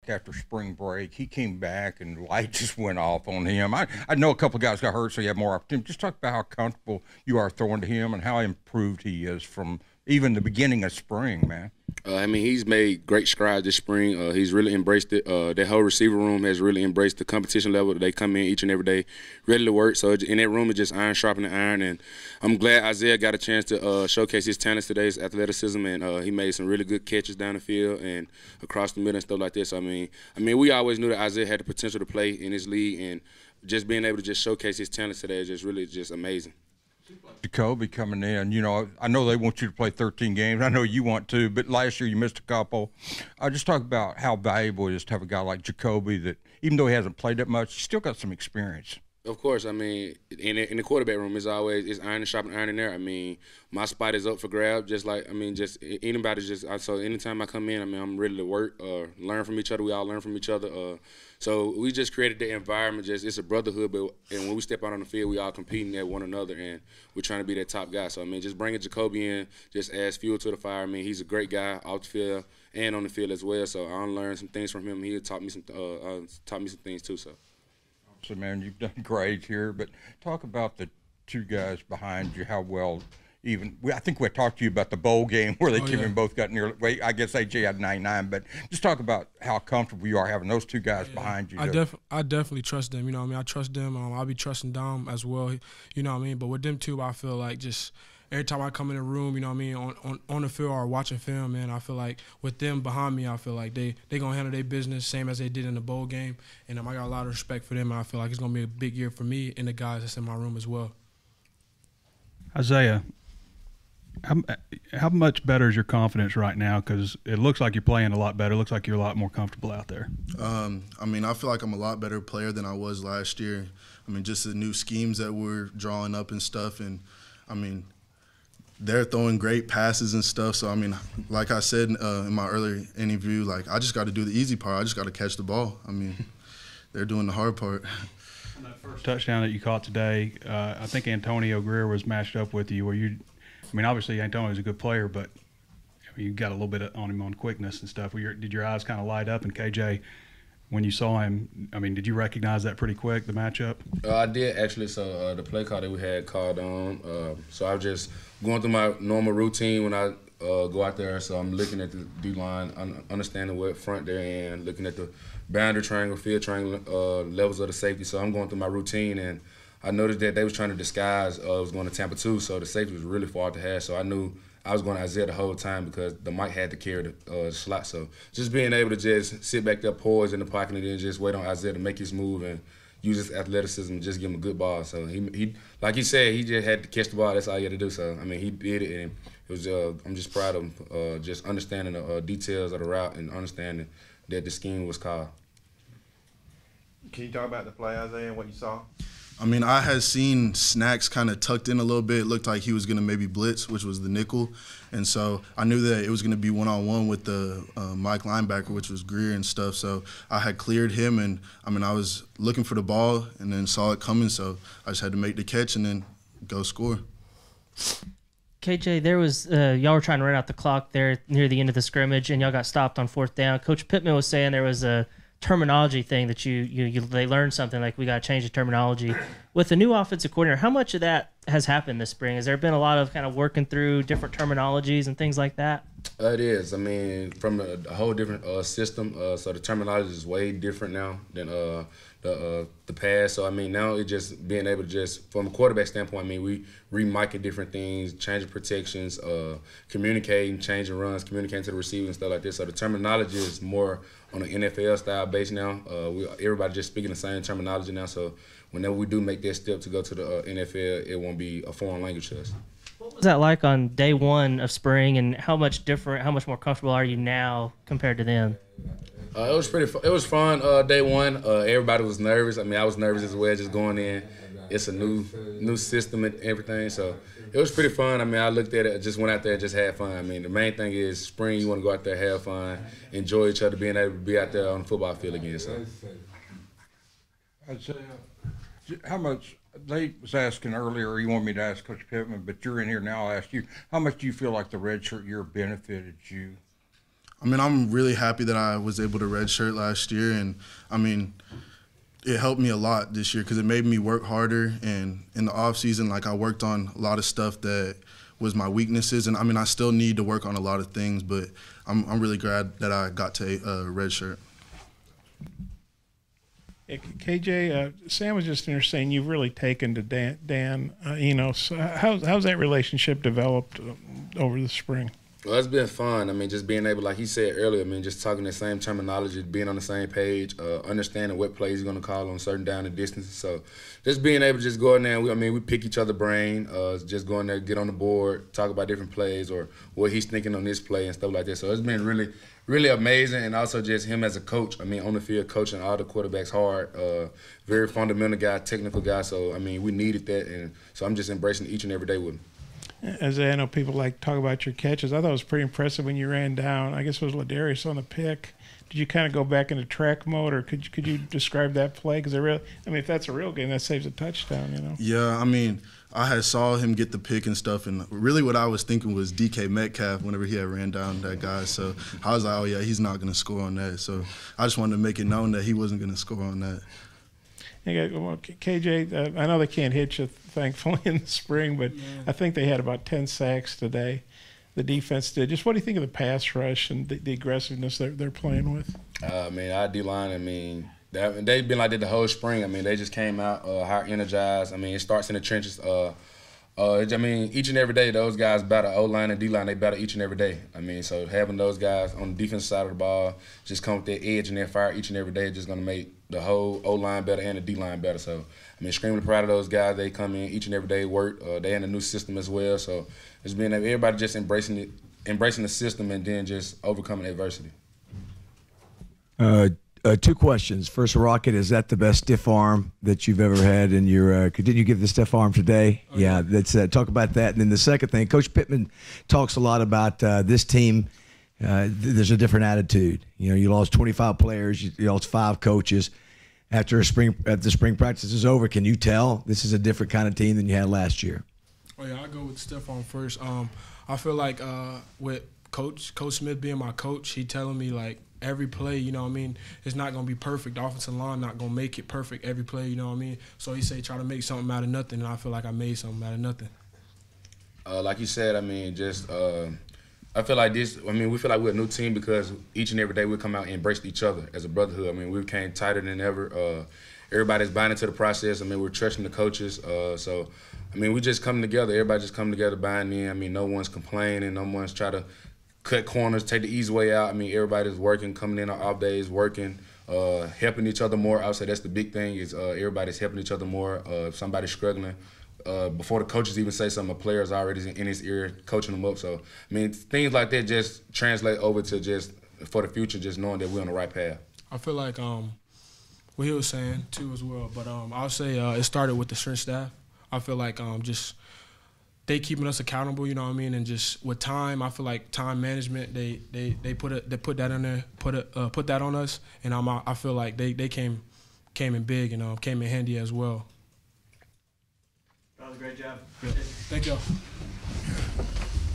after spring break. He came back and light just went off on him. I know a couple of guys got hurt, so you have more opportunity. Just talk about how comfortable you are throwing to him and how improved he is from even the beginning of spring, man. I mean, he's made great strides this spring. He's really embraced it. That whole receiver room has really embraced the competition level. They come in each and every day ready to work. So in that room, it's just iron sharpening iron. And I'm glad Isaiah got a chance to showcase his talents today, his athleticism, and he made some really good catches down the field and across the middle and stuff like this. I mean, we always knew that Isaiah had the potential to play in this league, and just being able to just showcase his talents today is just really just amazing. Jacoby coming in, I know they want you to play 13 games. I know you want to, but last year you missed a couple. Just talk about how valuable it is to have a guy like Jacoby that, even though he hasn't played that much, he's still got some experience. Of course, I mean, in the quarterback room, it's iron and sharpening iron in there. I mean, my spot is up for grab. Just anybody. So anytime I come in, I'm ready to work, learn from each other. We all learn from each other. So we just created the environment. It's a brotherhood, and when we step out on the field, we all competing at one another, and we're trying to be that top guy. So just bringing Jacoby in just adds fuel to the fire. He's a great guy off the field and on the field as well. So I learned some things from him. He taught me some things too. So, man, you've done great here, but talk about the two guys behind you, how well I think we talked to you about the bowl game where they came in both got near, I guess AJ had 99, but just talk about how comfortable you are having those two guys behind you. I definitely trust them, I trust them. I'll be trusting Dom as well, but with them two, I feel like just – every time I come in the room, on the field or watching film, man, I feel like with them behind me, I feel like they going to handle their business same as they did in the bowl game. And I got a lot of respect for them, and I feel like it's going to be a big year for me and the guys that's in my room as well. Isaiah, how much better is your confidence right now? Because it looks like you're playing a lot better. It looks like you're a lot more comfortable out there. I feel like I'm a lot better player than I was last year. Just the new schemes that we're drawing up and stuff. And, they're throwing great passes and stuff. So, like I said in my earlier interview, I just got to do the easy part. I just got to catch the ball. They're doing the hard part. On that first touchdown that you caught today, I think Antonio Greer was matched up with you. Obviously Antonio's a good player, but you got a little bit on him on quickness and stuff. Did your eyes kind of light up? And KJ, when you saw him, did you recognize that pretty quick, the matchup? I did, actually. So the play call that we had called on, so I was just going through my normal routine when I go out there. So I'm looking at the D-line, understanding what front they're in, looking at the boundary triangle, field triangle, levels of the safety. So I'm going through my routine, and I noticed that they was trying to disguise I was going to Tampa 2, so the safety was really far to have. So I knew I was going to Isaiah the whole time because the Mike had to carry the slot. So just being able to just sit back there, poise in the pocket, and then just wait on Isaiah to make his move and use his athleticism and just give him a good ball. So he like he said, he just had to catch the ball. That's all he had to do. So he did it, and it was. I'm just proud of him, just understanding the details of the route and understanding that the scheme was called. Can you talk about the play, Isaiah, and what you saw? I had seen Snacks kind of tucked in a little bit. It looked like he was going to maybe blitz, which was the nickel. And so I knew that it was going to be one-on-one with the Mike linebacker, which was Greer and stuff. So I had cleared him, and, I was looking for the ball and then saw it coming. So I just had to make the catch and then go score. KJ, there was y'all were trying to run out the clock there near the end of the scrimmage, and y'all got stopped on fourth down. Coach Pittman was saying there was a terminology thing that they learned something, like we got to change the terminology. With the new offensive coordinator, how much of that has happened this spring? Has there been a lot of kind of working through different terminologies and things like that? It is. From a whole different system. So the terminology is way different now than the past. So now it's just being able to just, from a quarterback standpoint, we remicing different things, changing protections, communicating, changing runs, communicating to the receiver and stuff like this. So the terminology is more on an NFL style base now. Everybody just speaking the same terminology now. So whenever we do make that step to go to the NFL, it won't be a foreign language to us. What was that like on day one of spring, and how much more comfortable are you now compared to then? It was it was fun. Day one, everybody was nervous. I was nervous as well, just going in. It's a new system and everything, so it was pretty fun. I looked at it, just went out there and just had fun. The main thing is spring. You want to go out there, have fun, enjoy each other, being able to be out there on the football field again. So, I'd say, how much? They was asking earlier, you want me to ask Coach Pittman, but you're in here now, I'll ask you, how much do you feel like the redshirt year benefited you? I mean, I'm really happy that I was able to redshirt last year, and I mean, it helped me a lot this year because it made me work harder. And in the off season, like I worked on a lot of stuff that was my weaknesses, and I mean, I still need to work on a lot of things, but I'm really glad that I got to redshirt. KJ, Sam was just in there saying you've really taken to Dan Enos. How's that relationship developed over the spring? Well, it's been fun. I mean, just being able, like he said earlier, I mean, just talking the same terminology, being on the same page, understanding what plays he's going to call on certain down and distances. So just being able to just go in there, and we pick each other's brain, just go in there, get on the board, talk about different plays or what he's thinking on this play and stuff like that. So it's been really, really amazing. And also just him as a coach. I mean, on the field, coaching all the quarterbacks hard, very fundamental guy, technical guy. So, I mean, we needed that. And so I'm just embracing each and every day with him. As I know people like to talk about your catches, I thought it was pretty impressive when you ran down. I guess it was Ladarius on the pick. Did you kind of go back into track mode, or could you describe that play? Because if that's a real game, that saves a touchdown, Yeah, I mean, I had saw him get the pick and stuff, and really what I was thinking was DK Metcalf whenever he had ran down that guy. So I was like, oh yeah, he's not going to score on that. So I just wanted to make it known that he wasn't going to score on that. KJ, I know they can't hit you, thankfully, in the spring, but I think they had about 10 sacks today. The defense did. Just what do you think of the pass rush and the aggressiveness they're playing with? I mean, our D-line, I mean, they've been like that the whole spring. I mean, they just came out high energized. I mean, it starts in the trenches. I mean, each and every day, those guys battle O-line and D-line. They battle each and every day. I mean, so having those guys on the defense side of the ball just come with their edge and their fire each and every day is just going to make the whole O-line better and the D-line better. So, I mean, extremely proud of those guys. They come in each and every day, work. They in a new system as well. So, it's been everybody just embracing the system and then just overcoming adversity. Two questions. First, Rocket, is that the best stiff arm that you've ever had in your did you give the stiff arm today? Oh, yeah, let's talk about that. And then the second thing, Coach Pittman talks a lot about this team. There's a different attitude. You lost 25 players. You lost 5 coaches. After the spring practice is over, can you tell this is a different kind of team than you had last year? Oh, yeah, I'll go with stiff arm first. I feel like with Coach Smith being my coach, he telling me, like, every play, it's not going to be perfect. The offensive line not going to make it perfect every play, So he say try to make something out of nothing, and I feel like I made something out of nothing. Like you said, I mean, just I feel like we feel like we're a new team because each and every day we come out and embrace each other as a brotherhood. I mean, we became tighter than ever. Everybody's buying into the process. I mean, we're trusting the coaches. So, I mean, we just come together. Everybody just come together, buying in. I mean, no one's complaining. No one's trying to cut corners, take the easy way out. I mean, everybody's working, coming in on off days, working, helping each other more. I would say that's the big thing is everybody's helping each other more. If somebody's struggling, before the coaches even say something, a player's already in his ear coaching them up. So, I mean, things like that just translate over to just, for the future, just knowing that we're on the right path. I feel like what he was saying, too, as well. But I'll say it started with the strength staff. I feel like just they keeping us accountable, and just with time, I feel like time management, they put that in there, put that on us, and I feel like they came in big and came in handy as well. That was a great job. Yeah. Thank you.